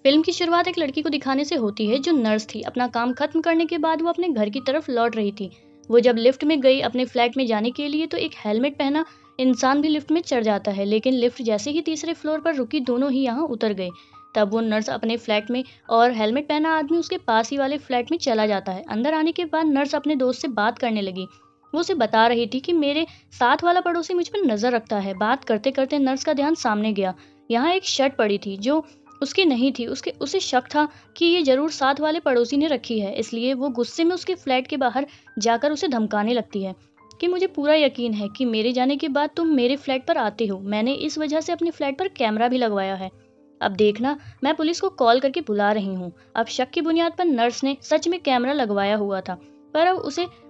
Film की शुरुआत एक लड़की को दिखाने से होती है जो नर्स थी। अपना काम खत्म करने के बाद वो अपने घर की तरफ लौट रही थी। वो जब लिफ्ट में गई अपने फ्लैट में जाने के लिए तो एक हेलमेट पहना इंसान भी लिफ्ट में चढ़ जाता है, लेकिन लिफ्ट जैसे ही तीसरे फ्लोर पर रुकी दोनों ही यहाँ उतर गए। तब वो नर्स अपने फ्लैट में और हेलमेट पहना आदमी उसके पास ही वाले फ्लैट में चला जाता है। अंदर आने के बाद नर्स अपने दोस्त से बात करने लगी। वो उसे बता रही थी कि मेरे साथ वाला पड़ोसी मुझ पर नजर रखता है। बात करते करते नर्स का ध्यान सामने गया। यहाँ एक शर्ट पड़ी थी जो उसकी नहीं थी। उसे शक था कि ये जरूर साथ वाले पड़ोसी ने रखी है, इसलिए वो गुस्से में उसके फ्लैट के बाहर जाकर उसे धमकाने लगती है कि मुझे पूरा यकीन है कि मेरे जाने के बाद तुम मेरे फ्लैट पर आते हो। मैंने इस वजह से अपने फ्लैट पर कैमरा भी लगवाया है। अब देखना, मैं पुलिस को कॉल करके बुला रही हूँ। अब शक की बुनियाद पर नर्स ने सच में कैमरा लगवाया हुआ था, पर अब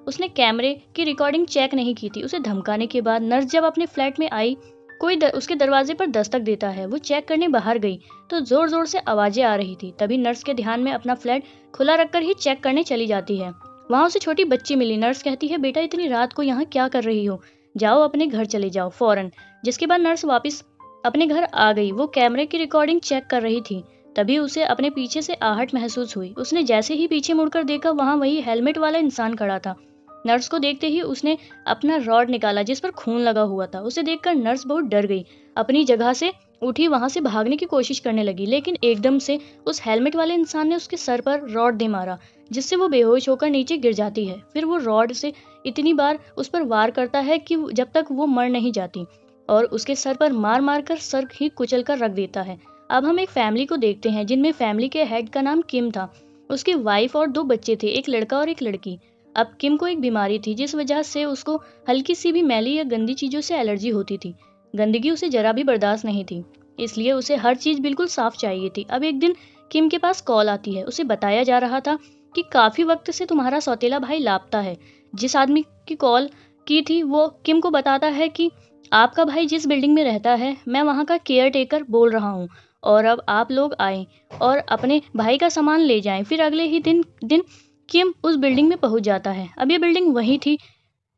उसने कैमरे की रिकॉर्डिंग चेक नहीं की थी। उसे धमकाने के बाद नर्स जब अपने फ्लैट में आई, कोई उसके दरवाजे पर दस्तक देता है। वो चेक करने बाहर गई तो जोर जोर से आवाजें आ रही थी। तभी नर्स के ध्यान में अपना फ्लैट खुला रखकर ही चेक करने चली जाती है। वहां उसे छोटी बच्ची मिली। नर्स कहती है, बेटा इतनी रात को यहाँ क्या कर रही हो, जाओ अपने घर चले जाओ फौरन। जिसके बाद नर्स वापस अपने घर आ गई। वो कैमरे की रिकॉर्डिंग चेक कर रही थी। तभी उसे अपने पीछे से आहट महसूस हुई। उसने जैसे ही पीछे मुड़कर देखा, वहां वही हेलमेट वाला इंसान खड़ा था। नर्स को देखते ही उसने अपना रॉड निकाला जिस पर खून लगा हुआ था। उसे देखकर नर्स बहुत डर गई। अपनी जगह से उठी, वहां से भागने की कोशिश करने लगी, लेकिन एकदम से उस हेलमेट वाले इंसान ने उसके सर पर रॉड दे मारा, जिससे वो बेहोश होकर नीचे गिर जाती है। फिर वो रॉड से इतनी बार उस पर वार करता है कि जब तक वो मर नहीं जाती, और उसके सर पर मार मार कर सर ही कुचल कर रख देता है। अब हम एक फैमिली को देखते हैं जिनमें फैमिली के हेड का नाम किम था। उसकी वाइफ और 2 बच्चे थे, एक लड़का और एक लड़की। अब किम को एक बीमारी थी जिस वजह से उसको हल्की सी भी मैली या गंदी चीजों से एलर्जी होती थी। गंदगी उसे जरा भी बर्दाश्त नहीं थी, इसलिए उसे हर चीज बिल्कुल साफ चाहिए थी। अब एक दिन किम के पास कॉल आती है। उसे बताया जा रहा था कि काफी वक्त से तुम्हारा सौतेला भाई लापता है। जिस आदमी की कॉल की थी वो किम को बताता है कि आपका भाई जिस बिल्डिंग में रहता है, मैं वहाँ का केयर टेकर बोल रहा हूँ, और अब आप लोग आए और अपने भाई का सामान ले जाएं। फिर अगले ही दिन किम उस बिल्डिंग में पहुंच जाता है। अब ये बिल्डिंग वही थी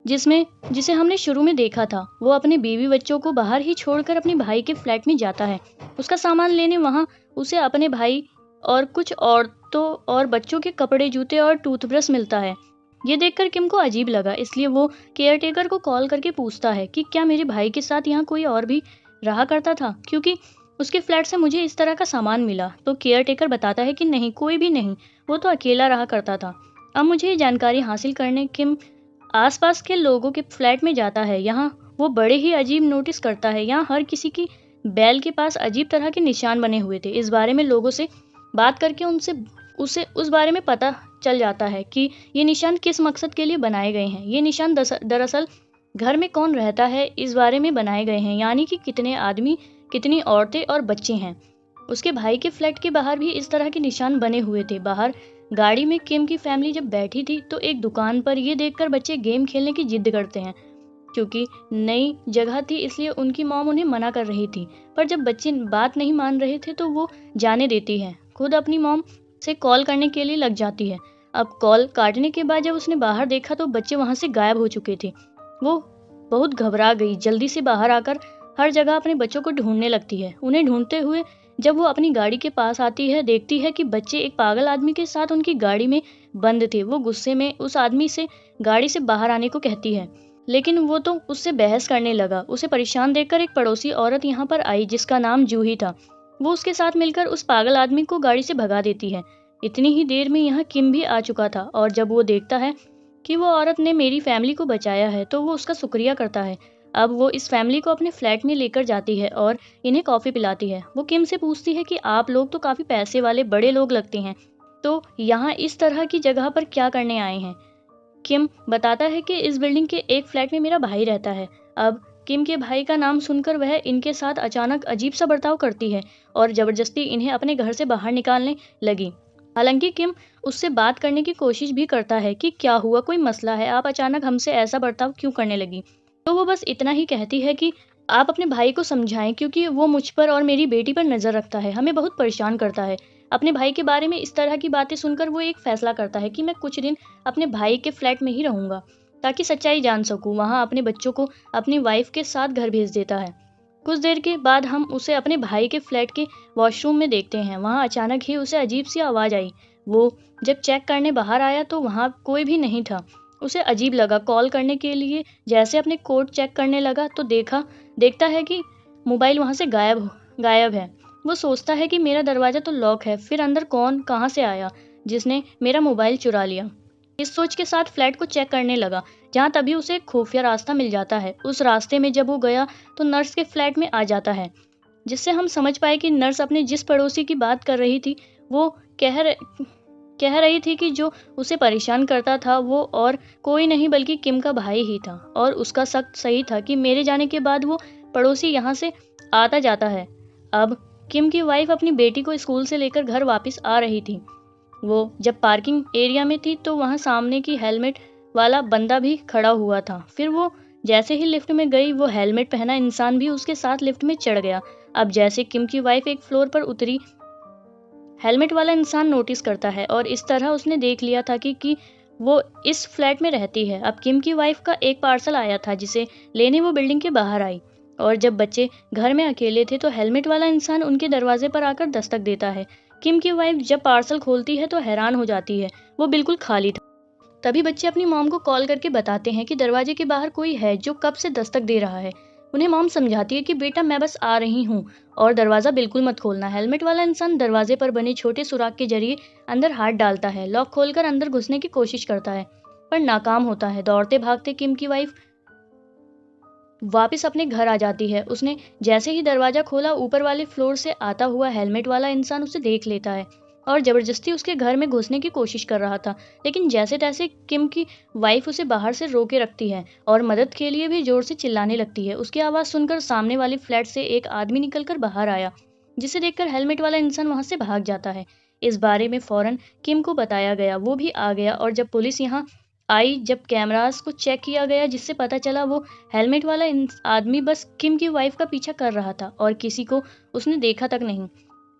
जिसे हमने शुरू में देखा था। वो अपने बीवी बच्चों को बाहर ही छोड़कर अपने भाई के फ्लैट में जाता है उसका सामान लेने। वहां उसे अपने भाई और कुछ औरतों और बच्चों के कपड़े, जूते और टूथब्रश मिलता है। ये देखकर किम को अजीब लगा, इसलिए वो केयरटेकर को कॉल करके पूछता है कि क्या मेरे भाई के साथ यहाँ कोई और भी रहा करता था, क्योंकि उसके फ्लैट से मुझे इस तरह का सामान मिला। तो केयरटेकर बताता है कि नहीं, कोई भी नहीं, वो तो अकेला रहा करता था। अब मुझे ये जानकारी हासिल करने किम आसपास के लोगों के फ्लैट में जाता है। यहाँ वो बड़े ही अजीब नोटिस करता है। यहाँ हर किसी की बैल के पास अजीब तरह के निशान बने हुए थे। इस बारे में लोगों से बात करके उसे उस बारे में पता चल जाता है कि ये निशान किस मकसद के लिए बनाए गए हैं। ये निशान दरअसल घर में कौन रहता है इस बारे में बनाए गए हैं, यानी कि कितने आदमी, कितनी औरतें और बच्चे हैं। उसके भाई के फ्लैट के बाहर भी इस तरह के निशान बने हुए थे। बाहर गाड़ी में किम की फैमिली जब बैठी थी तो एक दुकान पर ये देखकर बच्चे गेम खेलने की जिद करते हैं। क्योंकि नई जगह थी इसलिए उनकी मॉम उन्हें मना कर रही थी, पर जब बच्चे बात नहीं मान रहे थे तो वो जाने देती है। खुद अपनी मॉम से कॉल करने के लिए लग जाती है। अब कॉल काटने के बाद जब उसने बाहर देखा तो बच्चे वहां से गायब हो चुके थे। वो बहुत घबरा गई। जल्दी से बाहर आकर हर जगह अपने बच्चों को ढूंढने लगती है। उन्हें ढूंढते हुए जब वो अपनी गाड़ी के पास आती है, देखती है कि बच्चे एक पागल आदमी के साथ उनकी गाड़ी में बंद थे। वो गुस्से में उस आदमी से गाड़ी से बाहर आने को कहती है, लेकिन वो तो उससे बहस करने लगा। उसे परेशान देखकर एक पड़ोसी औरत यहाँ पर आई जिसका नाम जूही था। वो उसके साथ मिलकर उस पागल आदमी को गाड़ी से भगा देती है। इतनी ही देर में यहाँ किम भी आ चुका था, और जब वो देखता है कि वो औरत ने मेरी फैमिली को बचाया है तो वो उसका शुक्रिया करता है। अब वो इस फैमिली को अपने फ्लैट में लेकर जाती है और इन्हें कॉफी पिलाती है। वो किम से पूछती है कि आप लोग तो काफी पैसे वाले बड़े लोग लगते हैं, तो यहाँ इस तरह की जगह पर क्या करने आए हैं। किम बताता है कि इस बिल्डिंग के एक फ्लैट में मेरा भाई रहता है। अब किम के भाई का नाम सुनकर वह इनके साथ अचानक अजीब सा बर्ताव करती है और जबरदस्ती इन्हें अपने घर से बाहर निकालने लगी। हालांकि किम उससे बात करने की कोशिश भी करता है कि क्या हुआ, कोई मसला है, आप अचानक हमसे ऐसा बर्ताव क्यों करने लगी। तो वो बस इतना ही कहती है कि आप अपने भाई को समझाएं, क्योंकि वो मुझ पर और मेरी बेटी पर नजर रखता है, हमें बहुत परेशान करता है। अपने भाई के बारे में इस तरह की बातें सुनकर वो एक फैसला करता है कि मैं कुछ दिन अपने भाई के फ्लैट में ही रहूंगा ताकि सच्चाई जान सकूं। वहां अपने बच्चों को अपनी वाइफ के साथ घर भेज देता है। कुछ देर के बाद हम उसे अपने भाई के फ्लैट के वॉशरूम में देखते हैं। वहाँ अचानक ही उसे अजीब सी आवाज़ आई। वो जब चेक करने बाहर आया तो वहाँ कोई भी नहीं था। उसे अजीब लगा, कॉल करने के लिए जैसे अपने कोड चेक करने लगा तो देखता है कि मोबाइल वहाँ से गायब है। वो सोचता है कि मेरा दरवाज़ा तो लॉक है, फिर अंदर कौन कहाँ से आया जिसने मेरा मोबाइल चुरा लिया। इस सोच के साथ फ्लैट को चेक करने लगा, जहाँ तभी उसे एक खुफिया रास्ता मिल जाता है। उस रास्ते में जब वो गया तो नर्स के फ्लैट में आ जाता है, जिससे हम समझ पाए कि नर्स अपने जिस पड़ोसी की बात कर रही थी वो कह रही थी कि जो उसे परेशान करता था वो और कोई नहीं बल्कि किम का भाई ही था। और उसका शक सही था कि मेरे जाने के बाद वो पड़ोसी यहाँ से आता जाता है। अब किम की वाइफ अपनी बेटी को स्कूल से लेकर घर वापस आ रही थी। वो जब पार्किंग एरिया में थी तो वहाँ सामने की हेलमेट वाला बंदा भी खड़ा हुआ था। फिर वो जैसे ही लिफ्ट में गई, वो हेलमेट पहना इंसान भी उसके साथ लिफ्ट में चढ़ गया। अब जैसे किम की वाइफ एक फ्लोर पर उतरी, हेलमेट वाला इंसान नोटिस करता है और इस तरह उसने देख लिया था कि वो इस फ्लैट में रहती है। अब किम की वाइफ का एक पार्सल आया था जिसे लेने वो बिल्डिंग के बाहर आई, और जब बच्चे घर में अकेले थे तो हेलमेट वाला इंसान उनके दरवाजे पर आकर दस्तक देता है। किम की वाइफ जब पार्सल खोलती है तो हैरान हो जाती है, वो बिल्कुल खाली था। तभी बच्चे अपनी मॉम को कॉल करके बताते हैं कि दरवाजे के बाहर कोई है जो कब से दस्तक दे रहा है। उन्हें मॉम समझाती है कि बेटा मैं बस आ रही हूँ और दरवाज़ा बिल्कुल मत खोलना। हेलमेट वाला इंसान दरवाजे पर बने छोटे सुराख के जरिए अंदर हाथ डालता है, लॉक खोलकर अंदर घुसने की कोशिश करता है, पर नाकाम होता है। दौड़ते भागते किम की वाइफ वापस अपने घर आ जाती है। उसने जैसे ही दरवाजा खोला, ऊपर वाले फ्लोर से आता हुआ हेलमेट वाला इंसान उसे देख लेता है और जबरदस्ती उसके घर में घुसने की कोशिश कर रहा था। लेकिन जैसे तैसे किम की वाइफ उसे बाहर से रोके रखती है और मदद के लिए भी जोर से चिल्लाने लगती है। उसकी आवाज़ सुनकर सामने वाली फ्लैट से एक आदमी निकलकर बाहर आया, जिसे देखकर हेलमेट वाला इंसान वहां से भाग जाता है। इस बारे में फौरन किम को बताया गया, वो भी आ गया और जब पुलिस यहाँ आई, जब कैमरास को चेक किया गया, जिससे पता चला वो हेलमेट वाला आदमी बस किम की वाइफ का पीछा कर रहा था और किसी को उसने देखा तक नहीं।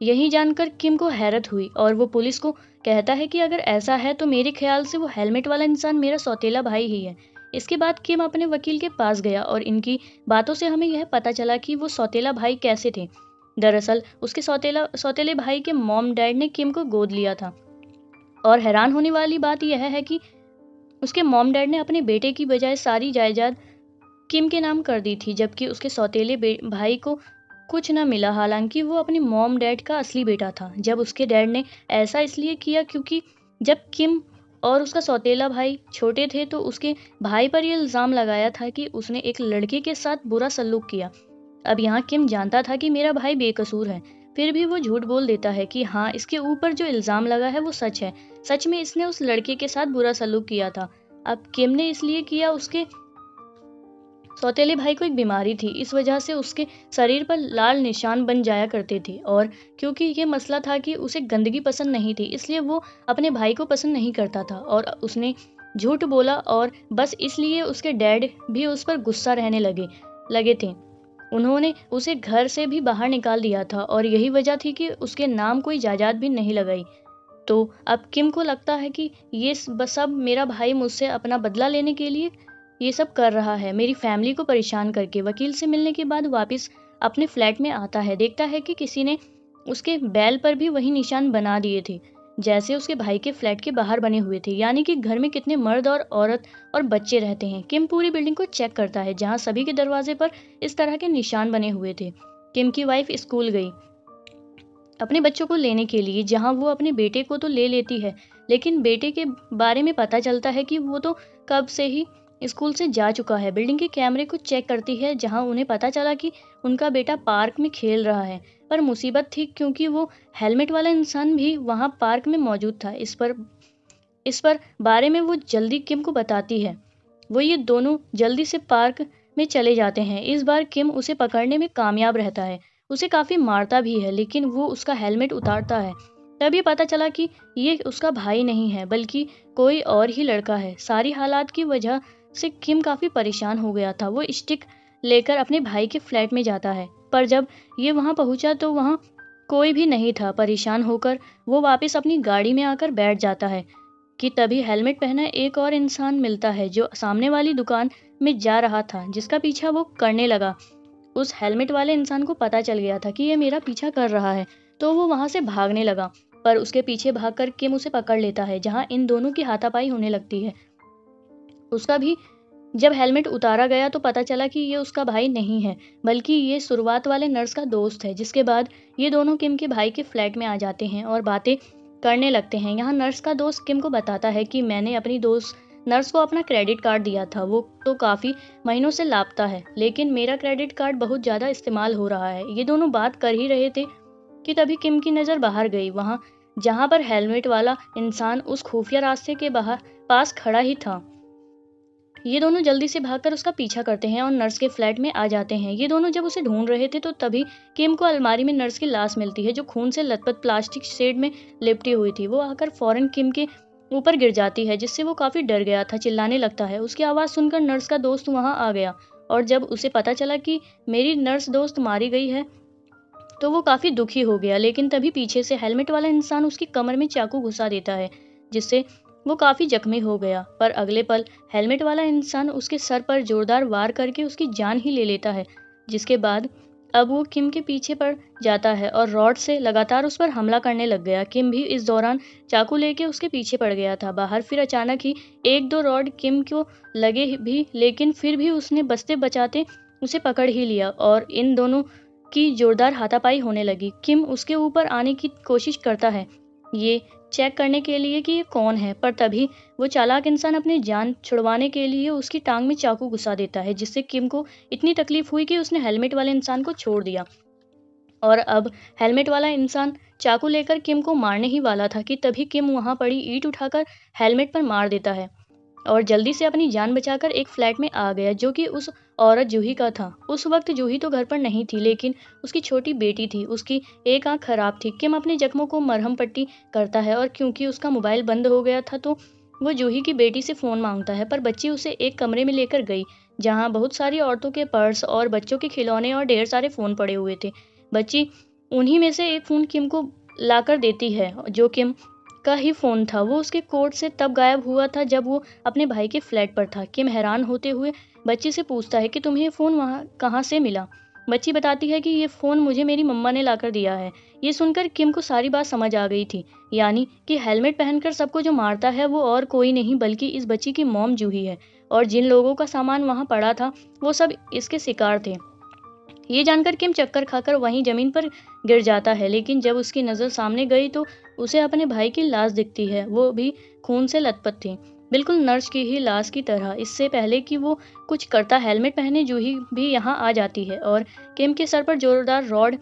यही जानकर किम को हैरत हुई और वो पुलिस को कहता है कि अगर ऐसा है तो मेरे ख्याल से वो हेलमेट वाला इंसान मेरा सौतेला भाई ही है। इसके बाद किम अपने वकील के पास गया और इनकी बातों से हमें यह पता चला कि वो सौतेला भाई कैसे थे। दरअसल उसके सौतेले भाई के मॉम डैड ने किम को गोद लिया था, और हैरान होने वाली बात यह है कि उसके मॉम डैड ने अपने बेटे की बजाय सारी जायदाद किम के नाम कर दी थी, जबकि उसके सौतेले भाई को कुछ न मिला। हालांकि वो अपने मॉम डैड का असली बेटा था। जब उसके डैड ने ऐसा इसलिए किया क्योंकि जब किम और उसका सौतेला भाई छोटे थे तो उसके भाई पर यह इल्ज़ाम लगाया था कि उसने एक लड़के के साथ बुरा सलूक किया। अब यहाँ किम जानता था कि मेरा भाई बेकसूर है, फिर भी वो झूठ बोल देता है कि हाँ, इसके ऊपर जो इल्ज़ाम लगा है वो सच है। सच में इसने उस लड़के के साथ बुरा सलूक किया था। अब किम ने इसलिए किया, उसके सौतेले भाई को एक बीमारी थी, इस वजह से उसके शरीर पर लाल निशान बन जाया करते थे, और क्योंकि ये मसला था कि उसे गंदगी पसंद नहीं थी, इसलिए वो अपने भाई को पसंद नहीं करता था और उसने झूठ बोला, और बस इसलिए उसके डैड भी उस पर गुस्सा रहने लगे थे। उन्होंने उसे घर से भी बाहर निकाल दिया था और यही वजह थी कि उसके नाम कोई जायदाद भी नहीं लगाई। तो अब किम को लगता है कि ये सब मेरा भाई मुझसे अपना बदला लेने के लिए ये सब कर रहा है, मेरी फैमिली को परेशान करके। वकील से मिलने के बाद वापस अपने फ्लैट में आता है, देखता है कि किसी ने उसके बैल पर भी वही निशान बना दिए थे जैसे उसके भाई के फ्लैट के बाहर बने हुए थे, यानी कि घर में कितने मर्द और औरत और बच्चे रहते हैं। किम पूरी बिल्डिंग को चेक करता है जहाँ सभी के दरवाजे पर इस तरह के निशान बने हुए थे। किम की वाइफ स्कूल गई अपने बच्चों को लेने के लिए, जहाँ वो अपने बेटे को तो ले लेती है, लेकिन बेटे के बारे में पता चलता है कि वो तो कब से ही स्कूल से जा चुका है। बिल्डिंग के कैमरे को चेक करती है जहां उन्हें पता चला कि उनका बेटा पार्क में खेल रहा है, पर मुसीबत थी क्योंकि वो हेलमेट वाला इंसान भी वहां पार्क में मौजूद था। इस पर बारे में वो जल्दी किम को बताती है। वो ये दोनों जल्दी से पार्क में चले जाते हैं। इस बार किम उसे पकड़ने में कामयाब रहता है, उसे काफी मारता भी है, लेकिन वो उसका हेलमेट उतारता है। तभी पता चला कि ये उसका भाई नहीं है बल्कि कोई और ही लड़का है। सारी हालात की वजह से किम काफी परेशान हो गया था। वो स्टिक लेकर अपने भाई के फ्लैट में जाता है, पर जब ये वहां पहुंचा तो वहां कोई भी नहीं था। परेशान होकर वो वापस अपनी गाड़ी में आकर बैठ जाता है कि तभी हेलमेट पहना एक और इंसान मिलता है जो सामने वाली दुकान में जा रहा था, जिसका पीछा वो करने लगा। उस हेलमेट वाले इंसान को पता चल गया था कि ये मेरा पीछा कर रहा है, तो वो वहाँ से भागने लगा। पर उसके पीछे भागकर किम उसे पकड़ लेता है, जहाँ इन दोनों की हाथापाई होने लगती है। उसका भी जब हेलमेट उतारा गया तो पता चला कि ये उसका भाई नहीं है, बल्कि ये शुरुआत वाले नर्स का दोस्त है। जिसके बाद ये दोनों किम के भाई के फ्लैट में आ जाते हैं और बातें करने लगते हैं। यहाँ नर्स का दोस्त किम को बताता है कि मैंने अपनी दोस्त नर्स को अपना क्रेडिट कार्ड दिया था, वो तो काफ़ी महीनों से लापता है, लेकिन मेरा क्रेडिट कार्ड बहुत ज़्यादा इस्तेमाल हो रहा है। ये दोनों बात कर ही रहे थे कि तभी किम की नज़र बाहर गई, वहाँ जहाँ पर हेलमेट वाला इंसान उस खुफिया रास्ते के बाहर पास खड़ा ही था। ये दोनों जल्दी से भागकर उसका पीछा करते हैं और नर्स के फ्लैट में आ जाते हैं। ये दोनों जब उसे ढूंढ रहे थे तो तभी किम को अलमारी में नर्स की लाश मिलती है, जो खून से लथपथ प्लास्टिक शेड में लिपटी हुई थी। वो आकर फौरन किम के ऊपर गिर जाती है, जिससे वो काफी डर गया था, चिल्लाने लगता है। उसकी आवाज़ सुनकर नर्स का दोस्त वहां आ गया और जब उसे पता चला कि मेरी नर्स दोस्त मारी गई है तो वो काफी दुखी हो गया। लेकिन तभी पीछे से हेलमेट वाला इंसान उसकी कमर में चाकू घुसा देता है, जिससे वो काफी जख्मी हो गया। पर अगले पल हेलमेट वाला इंसान उसके सर पर जोरदार वार करके उसकी जान ही ले लेता है। जिसके बाद अब वो किम के पीछे पड़ जाता है और रॉड से लगातार उस पर हमला करने लग गया। किम भी इस दौरान चाकू लेके उसके पीछे पड़ गया था बाहर। फिर अचानक ही एक दो रॉड किम को लगे भी, लेकिन फिर भी उसने बचते बचाते उसे पकड़ ही लिया और इन दोनों की जोरदार हाथापाई होने लगी। किम उसके ऊपर आने की कोशिश करता है, ये चेक करने के लिए कि ये कौन है, पर तभी वो चालाक इंसान अपनी जान छुड़वाने के लिए उसकी टांग में चाकू घुसा देता है, जिससे किम को इतनी तकलीफ हुई कि उसने हेलमेट वाले इंसान को छोड़ दिया। और अब हेलमेट वाला इंसान चाकू लेकर किम को मारने ही वाला था कि तभी किम वहां पड़ी ईंट उठाकर हेलमेट पर मार देता है और जल्दी से अपनी जान बचाकर एक फ्लैट में आ गया, जो कि उस औरत जूही का था। उस वक्त जूही तो घर पर नहीं थी, लेकिन उसकी छोटी बेटी थी। उसकी एक आंख खराब थी। किम अपने जख्मों को मरहम पट्टी करता है और क्योंकि उसका मोबाइल बंद हो गया था तो वो जूही की बेटी से फ़ोन मांगता है, पर बच्ची उसे एक कमरे में लेकर गई जहाँ बहुत सारी औरतों के पर्स और बच्चों के खिलौने और ढेर सारे फ़ोन पड़े हुए थे। बच्ची उन्हीं में से एक फ़ोन किम को लाकर देती है, जो किम का ही फ़ोन था। वो उसके कोर्ट से तब गायब हुआ था जब वो अपने भाई के फ्लैट पर था। किम हैरान होते हुए बच्ची से पूछता है कि तुम्हें ये फ़ोन वहाँ कहाँ से मिला। बच्ची बताती है कि ये फ़ोन मुझे मेरी मम्मा ने लाकर दिया है। ये सुनकर किम को सारी बात समझ आ गई थी, यानी कि हेलमेट पहनकर सबको जो मारता है वो और कोई नहीं बल्कि इस बच्ची की मॉम जूही है, और जिन लोगों का सामान वहाँ पड़ा था वो सब इसके शिकार थे। ये जानकर किम चक्कर खाकर वहीं जमीन पर गिर जाता है, लेकिन जब उसकी नज़र सामने गई तो उसे अपने भाई की लाश दिखती है। वो भी खून से लथपथ थी, बिल्कुल नर्स की ही लाश की तरह। इससे पहले कि वो कुछ करता, हेलमेट पहने जूही भी यहाँ आ जाती है और किम के सर पर जोरदार रॉड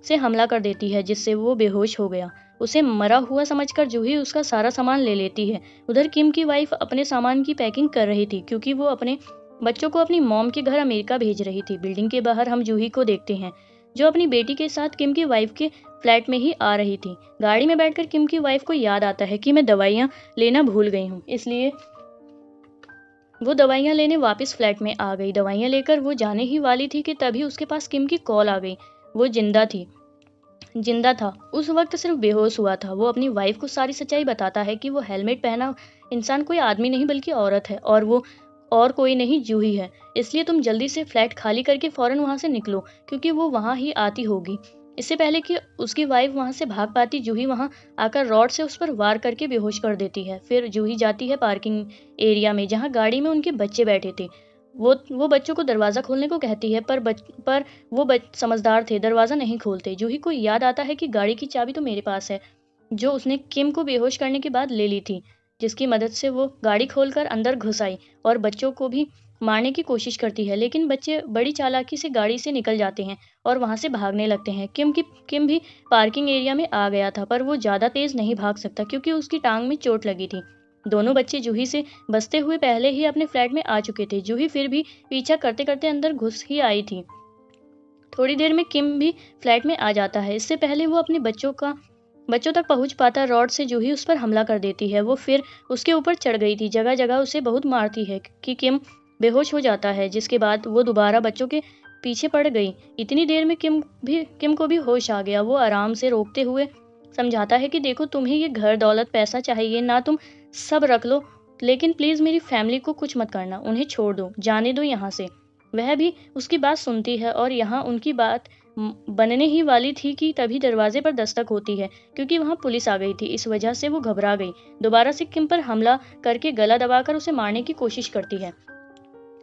से हमला कर देती है, जिससे वो बेहोश हो गया। उसे मरा हुआ समझकर जूही उसका सारा सामान ले लेती है। उधर किम की वाइफ अपने सामान की पैकिंग कर रही थी, क्योंकि वो अपने बच्चों को अपनी मॉम के घर अमेरिका भेज रही थी। बिल्डिंग के बाहर हम जूही को देखते हैं, जो अपनी बेटी के साथ किम की वाइफ के फ्लैट में ही आ रही थी। गाड़ी में बैठकर किम की वाइफ को याद आता है कि मैं दवाइयाँ लेना भूल गई हूँ, इसलिए वो दवाइयाँ लेने वापस फ्लैट में आ गई। दवाइयाँ लेकर वो जाने ही वाली थी कि तभी उसके पास किम की कॉल आ गई। वो जिंदा था, उस वक्त सिर्फ बेहोश हुआ था। वो अपनी वाइफ को सारी सच्चाई बताता है कि वो हेलमेट पहना इंसान कोई आदमी नहीं बल्कि औरत है, और वो और कोई नहीं जूही है। इसलिए तुम जल्दी से फ्लैट खाली करके फौरन वहां से निकलो, क्योंकि वो वहां ही आती होगी। इससे पहले कि उसकी वाइफ वहां से भाग पाती, जूही वहां आकर रॉड से उस पर वार करके बेहोश कर देती है। फिर जूही जाती है पार्किंग एरिया में, जहां गाड़ी में उनके बच्चे बैठे थे। वो बच्चों को दरवाज़ा खोलने को कहती है, पर वो समझदार थे, दरवाज़ा नहीं खोलते। जूही को याद आता है कि गाड़ी की चाबी तो मेरे पास है, जो उसने किम को बेहोश करने के बाद ले ली थी, जिसकी मदद से वो गाड़ी खोलकर अंदर घुस आई और बच्चों को भी मारने की कोशिश करती है। लेकिन बच्चे बड़ी चालाकी से गाड़ी से निकल जाते हैं और वहां से भागने लगते हैं। किम भी पार्किंग एरिया में आ गया था, पर वो ज़्यादा तेज़ नहीं भाग सकता क्योंकि उसकी टांग में चोट लगी थी। दोनों बच्चे जूही से बचते हुए पहले ही अपने फ्लैट में आ चुके थे। जूही फिर भी पीछा करते करते अंदर घुस ही आई थी। थोड़ी देर में किम भी फ्लैट में आ जाता है। इससे पहले वो अपने बच्चों तक पहुंच पाता, रॉड से जूही उस पर हमला कर देती है। वो फिर उसके ऊपर चढ़ गई थी, जगह जगह उसे बहुत मारती है कि किम बेहोश हो जाता है, जिसके बाद वो दोबारा बच्चों के पीछे पड़ गई। इतनी देर में किम को भी होश आ गया। वो आराम से रोकते हुए समझाता है कि देखो, तुम्हें ये घर दौलत पैसा चाहिए ना, तुम सब रख लो, लेकिन प्लीज मेरी फैमिली को कुछ मत करना, उन्हें छोड़ दो, जाने दो यहाँ से। वह भी उसकी बात सुनती है और यहाँ उनकी बात बनने ही वाली थी कि तभी दरवाजे पर दस्तक होती है, क्योंकि वहाँ पुलिस आ गई थी। इस वजह से वो घबरा गई, दोबारा से किम पर हमला करके गला दबाकर उसे मारने की कोशिश करती है।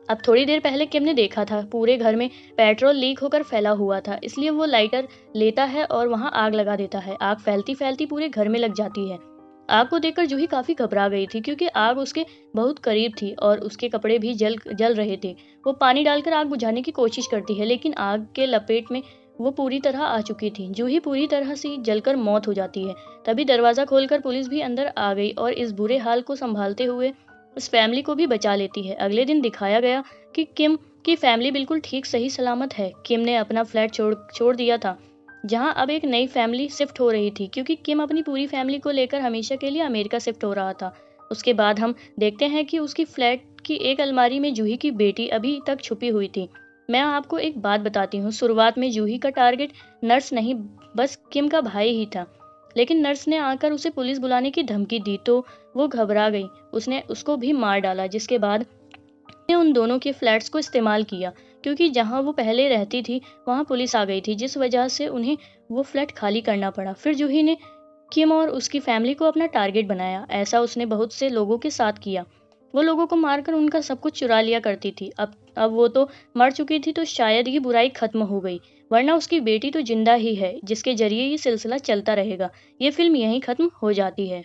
अब थोड़ी देर पहले किम ने देखा था पूरे घर में पेट्रोल लीक होकर फैला हुआ था, इसलिए वो लाइटर लेता है और वहां आग लगा देता है। आग फैलती फैलती पूरे घर में लग जाती है। आग को देखकर जूही काफी घबरा गई थी, क्योंकि आग उसके बहुत करीब थी और उसके कपड़े भी जल जल रहे थे। वो पानी डालकर आग बुझाने की कोशिश करती है, लेकिन आग के लपेट में वो पूरी तरह आ चुकी थी। जूही पूरी तरह से जलकर मौत हो जाती है। तभी दरवाजा खोलकर पुलिस भी अंदर आ गई और इस बुरे हाल को संभालते हुए उस फैमिली को भी बचा लेती है। अगले दिन दिखाया गया कि किम की फैमिली बिल्कुल ठीक सही सलामत है। किम ने अपना फ्लैट छोड़ दिया था, जहां अब एक नई फैमिली शिफ्ट हो रही थी, क्योंकि किम अपनी पूरी फैमिली को लेकर हमेशा के लिए अमेरिका शिफ्ट हो रहा था। उसके बाद हम देखते हैं कि उसकी फ्लैट की एक अलमारी में जूही की बेटी अभी तक छुपी हुई थी। मैं आपको एक बात बताती हूँ, शुरुआत में जूही का टारगेट नर्स नहीं, बस किम का भाई ही था। लेकिन नर्स ने आकर उसे पुलिस बुलाने की धमकी दी तो वो घबरा गई। उसने उसको भी मार डाला, जिसके बाद ने उन दोनों के फ्लैट्स को इस्तेमाल किया, क्योंकि जहां वो पहले रहती थी वहां पुलिस आ गई थी, जिस वजह से उन्हें वो फ्लैट खाली करना पड़ा। फिर जूही ने किम और उसकी फैमिली को अपना टारगेट बनाया। ऐसा उसने बहुत से लोगों के साथ किया। वो लोगों को मारकर उनका सब कुछ चुरा लिया करती थी। अब वो तो मर चुकी थी, तो शायद ये बुराई खत्म हो गई, वरना उसकी बेटी तो जिंदा ही है, जिसके जरिए ये सिलसिला चलता रहेगा। ये फिल्म यहीं खत्म हो जाती है।